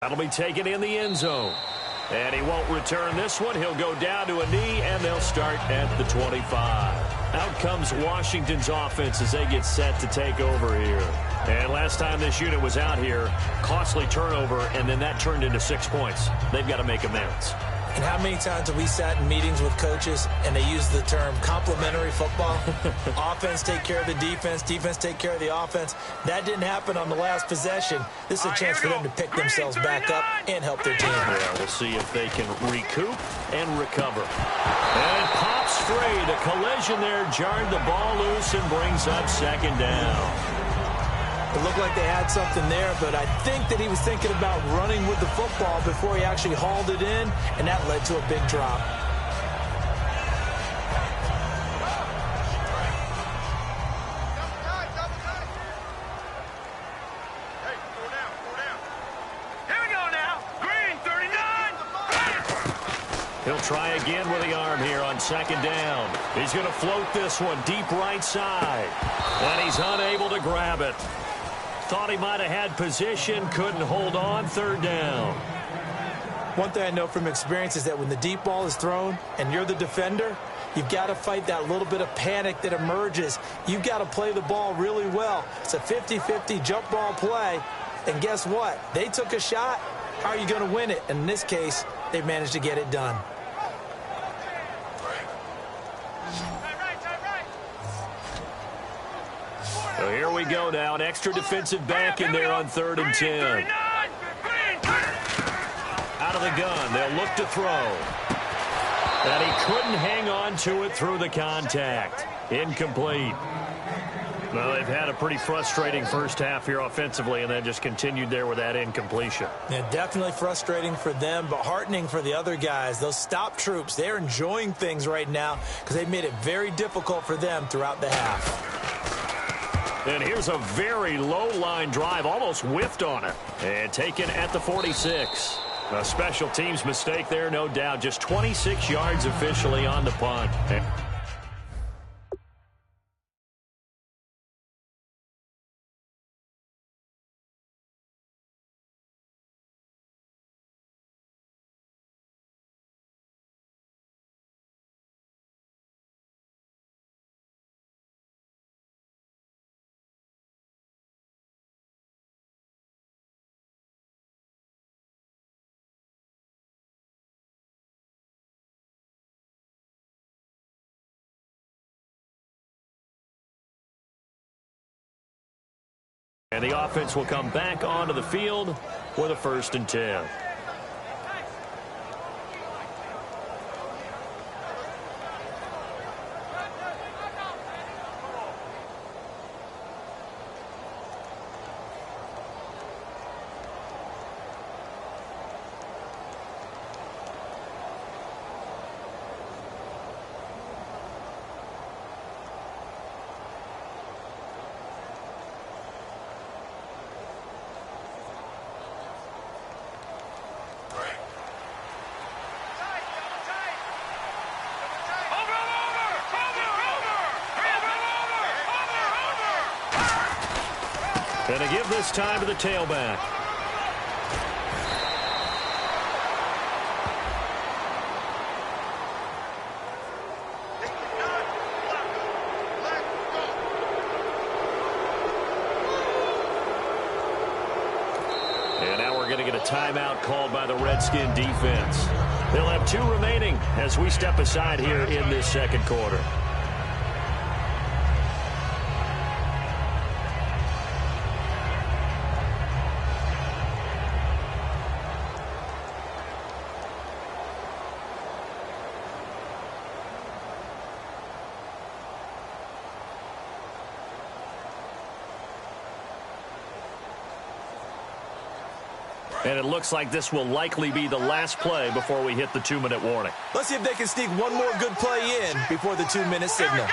That'll be taken in the end zone. And he won't return this one. He'll go down to a knee, and they'll start at the 25. Out comes Washington's offense as they get set to take over here. And last time this unit was out here, costly turnover, and then that turned into 6 points. They've got to make amends. And how many times have we sat in meetings with coaches and they use the term complementary football? Offense take care of the defense, defense take care of the offense. That didn't happen on the last possession. This is a chance for them to pick themselves back up and help their team. Yeah, we'll see if they can recoup and recover. And pops free. The collision there jarred the ball loose and brings up second down. It looked like they had something there, but I think that he was thinking about running with the football before he actually hauled it in, and that led to a big drop. He'll try again with the arm here on second down. He's going to float this one deep right side, and he's unable to grab it. Thought he might have had position, couldn't hold on, third down. One thing I know from experience is that when the deep ball is thrown and you're the defender, you've got to fight that little bit of panic that emerges. You've got to play the ball really well. It's a 50-50 jump ball play, and guess what? They took a shot. How are you going to win it? And in this case, they've managed to get it done. So here we go now. An extra defensive back in there on 3rd and 10. Out of the gun. They'll look to throw. And he couldn't hang on to it through the contact. Incomplete. Well, they've had a pretty frustrating first half here offensively, and then just continued there with that incompletion. Yeah, definitely frustrating for them, but heartening for the other guys. Those stop troops, they're enjoying things right now because they've made it very difficult for them throughout the half. And here's a very low-line drive, almost whiffed on it, and taken at the 46. A special teams mistake there, no doubt. Just 26 yards officially on the punt. And the offense will come back onto the field with a 1st and 10. And to give this time to the tailback. And now we're going to get a timeout called by the Redskin defense. They'll have 2 remaining as we step aside here in this second quarter. And it looks like this will likely be the last play before we hit the 2-minute warning. Let's see if they can sneak one more good play in before the 2-minute signal.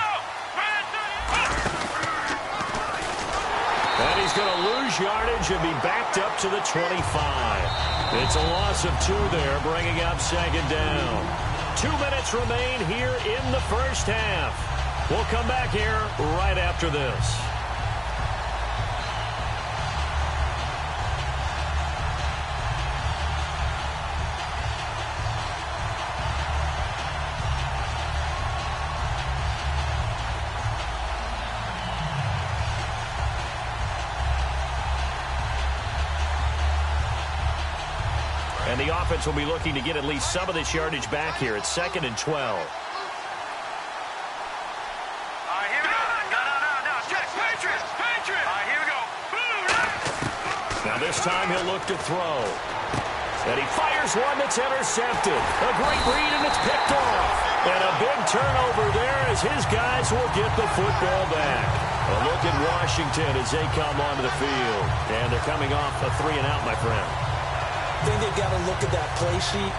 And he's going to lose yardage and be backed up to the 25. It's a loss of 2 there, bringing up second down. 2 minutes remain here in the first half. We'll come back here right after this. And the offense will be looking to get at least some of this yardage back here. It's 2nd and 12. Now this time he'll look to throw. And he fires one that's intercepted. A great read, and it's picked off. And a big turnover there as his guys will get the football back. A look at Washington as they come onto the field. And they're coming off a 3-and-out, my friend. I think they've got to look at that play sheet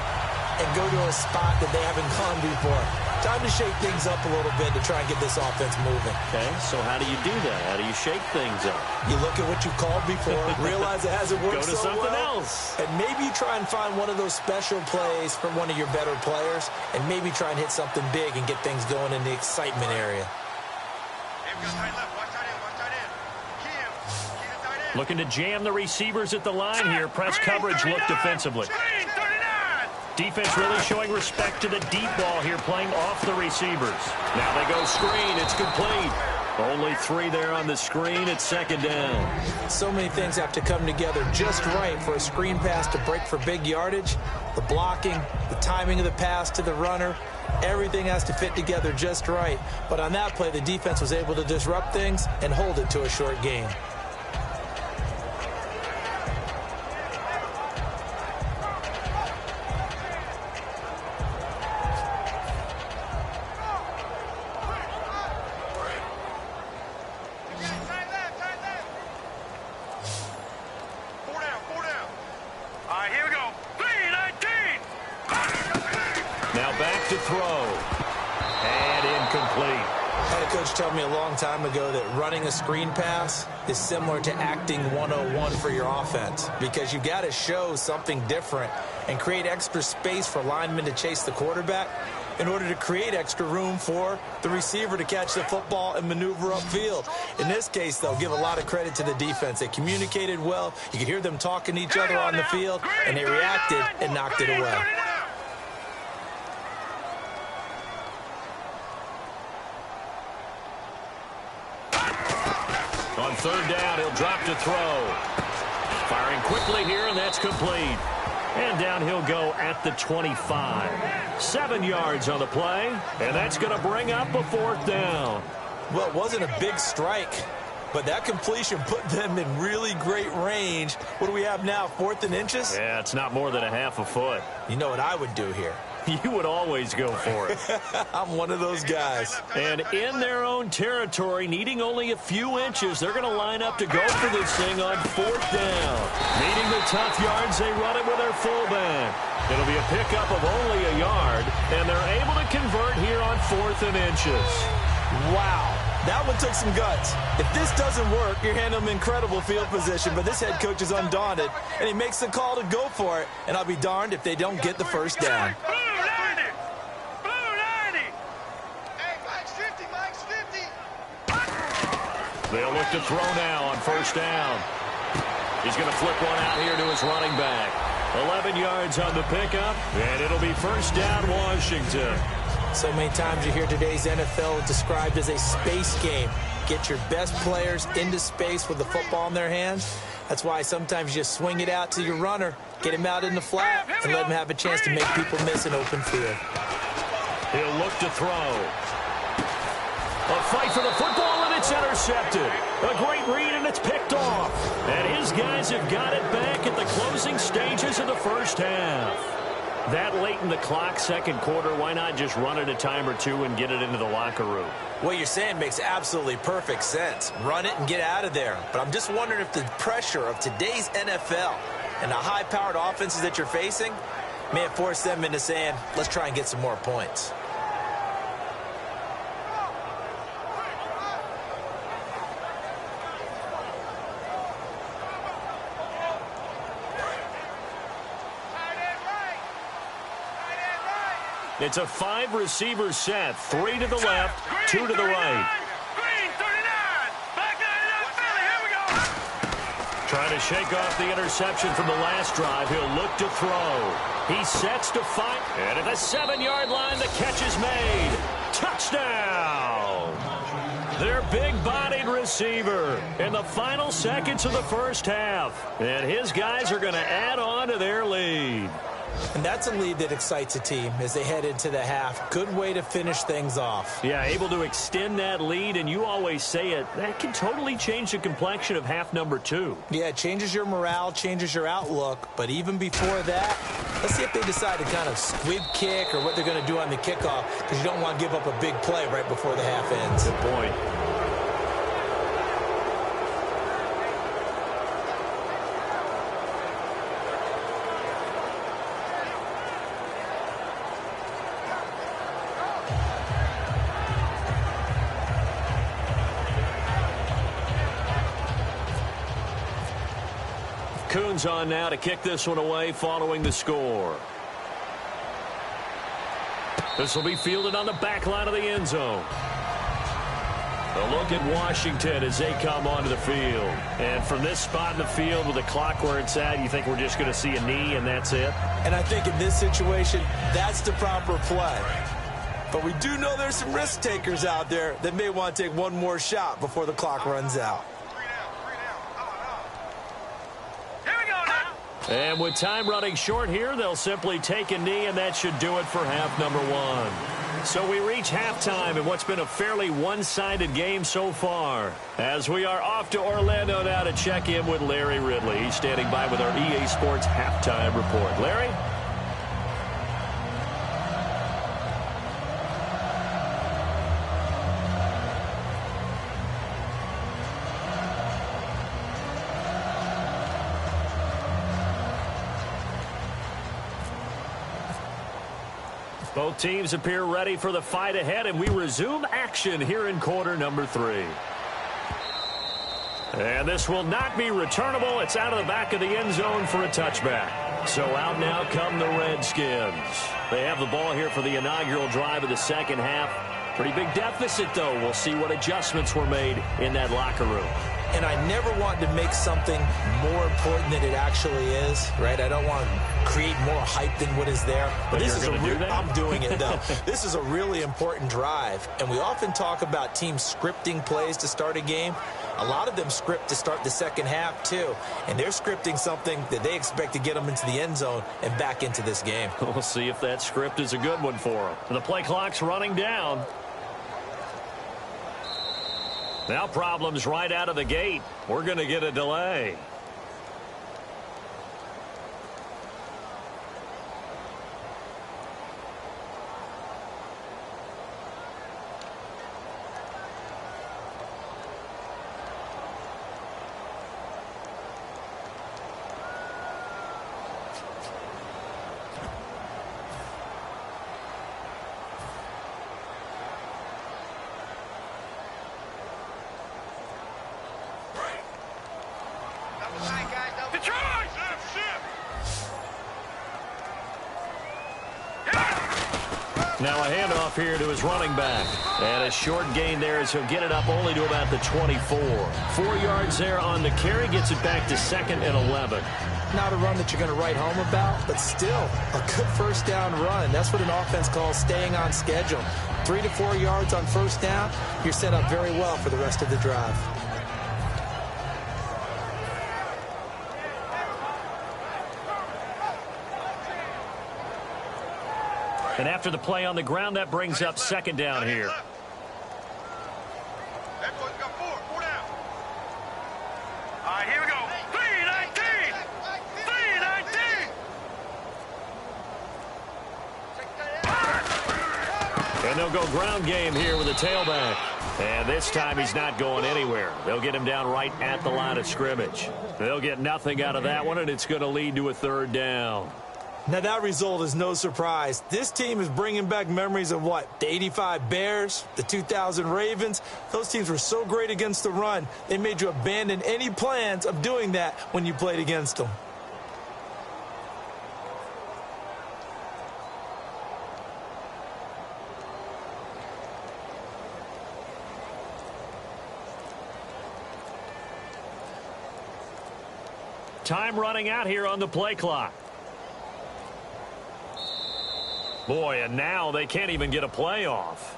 and go to a spot that they haven't gone before. Time to shake things up a little bit to try and get this offense moving. Okay, so how do you do that? How do you shake things up? You look at what you called before, realize it hasn't worked so well. Go to something else. And maybe you try and find one of those special plays from one of your better players, and maybe try and hit something big and get things going in the excitement area. Looking to jam the receivers at the line here. Press coverage look defensively. Defense really showing respect to the deep ball here, playing off the receivers. Now they go screen. It's complete. Only 3 there on the screen. It's 2nd down. So many things have to come together just right for a screen pass to break for big yardage. The blocking, the timing of the pass to the runner, everything has to fit together just right. But on that play, the defense was able to disrupt things and hold it to a short gain. Told me a long time ago that running a screen pass is similar to acting 101 for your offense, because you got to show something different and create extra space for linemen to chase the quarterback in order to create extra room for the receiver to catch the football and maneuver upfield. In this case, though, give a lot of credit to the defense. They communicated well. You could hear them talking to each other on the field, and they reacted and knocked it away. On 3rd down, he'll drop to throw. Firing quickly here, and that's complete. And down he'll go at the 25. 7 yards on the play, and that's going to bring up a 4th down. Well, it wasn't a big strike, but that completion put them in really great range. What do we have now, 4th and inches? Yeah, it's not more than a half a foot. You know what I would do here? You would always go for it. I'm one of those guys. And in their own territory, needing only a few inches, they're going to line up to go for this thing on 4th down. Needing the tough yards, they run it with their fullback. It'll be a pickup of only a yard, and they're able to convert here on 4th and inches. Wow. That one took some guts. If this doesn't work, you're handing them incredible field position, but this head coach is undaunted, and he makes the call to go for it, and I'll be darned if they don't get the first down. They'll look to throw now on 1st down. He's going to flip one out here to his running back. 11 yards on the pickup, and it'll be 1st down, Washington. So many times you hear today's NFL described as a space game. Get your best players into space with the football in their hands. That's why sometimes you just swing it out to your runner, get him out in the flat, and let him have a chance to make people miss an open field. He'll look to throw. A fight for the football, and it's intercepted. A great read, and it's picked off. And his guys have got it back at the closing stages of the 1st half. That late in the clock, 2nd quarter, why not just run it a time or two and get it into the locker room? What you're saying makes absolutely perfect sense. Run it and get out of there. But I'm just wondering if the pressure of today's NFL and the high-powered offenses that you're facing may have forced them into saying, let's try and get some more points. It's a 5-receiver set. 3 to the left, 2 to the right. Trying to shake off the interception from the last drive. He'll look to throw. He sets to fight. And at the 7-yard line, the catch is made. Touchdown! Their big-bodied receiver in the final seconds of the first half. And his guys are going to add on to their lead. And that's a lead that excites a team as they head into the half. Good way to finish things off. Yeah, able to extend that lead, and you always say it, that can totally change the complexion of half number 2. Yeah, it changes your morale, changes your outlook. But even before that, let's see if they decide to kind of squib kick or what they're going to do on the kickoff, because you don't want to give up a big play right before the half ends. Good point. Coons on now to kick this one away following the score. This will be fielded on the back line of the end zone. A look at Washington as they come onto the field. And from this spot in the field with the clock where it's at, you think we're just going to see a knee and that's it? And I think in this situation, that's the proper play. But we do know there's some risk takers out there that may want to take one more shot before the clock runs out. And with time running short here, they'll simply take a knee, and that should do it for half number 1. So we reach halftime in what's been a fairly one-sided game so far. As we are off to Orlando now to check in with Larry Ridley. He's standing by with our EA Sports halftime report. Larry? Both teams appear ready for the fight ahead, and we resume action here in quarter number 3. And this will not be returnable. It's out of the back of the end zone for a touchback. So out now come the Redskins. They have the ball here for the inaugural drive of the second half. Pretty big deficit, though. We'll see what adjustments were made in that locker room. And I never want to make something more important than it actually is, right? I don't want to create more hype than what is there. But this is I'm doing it, though. This is a really important drive. And we often talk about teams scripting plays to start a game. A lot of them script to start the second half, too. And they're scripting something that they expect to get them into the end zone and back into this game. We'll see if that script is a good one for them. The play clock's running down. Now problems right out of the gate. We're going to get a delay. Now a handoff here to his running back. And a short gain there as he'll get it up only to about the 24. 4 yards there on the carry. Gets it back to 2nd and 11. Not a run that you're going to write home about, but still a good first down run. That's what an offense calls staying on schedule. 3 to 4 yards on first down. You're set up very well for the rest of the drive. And after the play on the ground, that brings up 2nd down here. That boy's got four down. All right, here we go. 3-19. 3-19. And they'll go ground game here with a tailback. And this time he's not going anywhere. They'll get him down right at the line of scrimmage. They'll get nothing out of that one, and it's going to lead to a 3rd down. Now, that result is no surprise. This team is bringing back memories of what? The 85 Bears, the 2000 Ravens. Those teams were so great against the run, they made you abandon any plans of doing that when you played against them. Time running out here on the play clock. Boy, and now they can't even get a play off.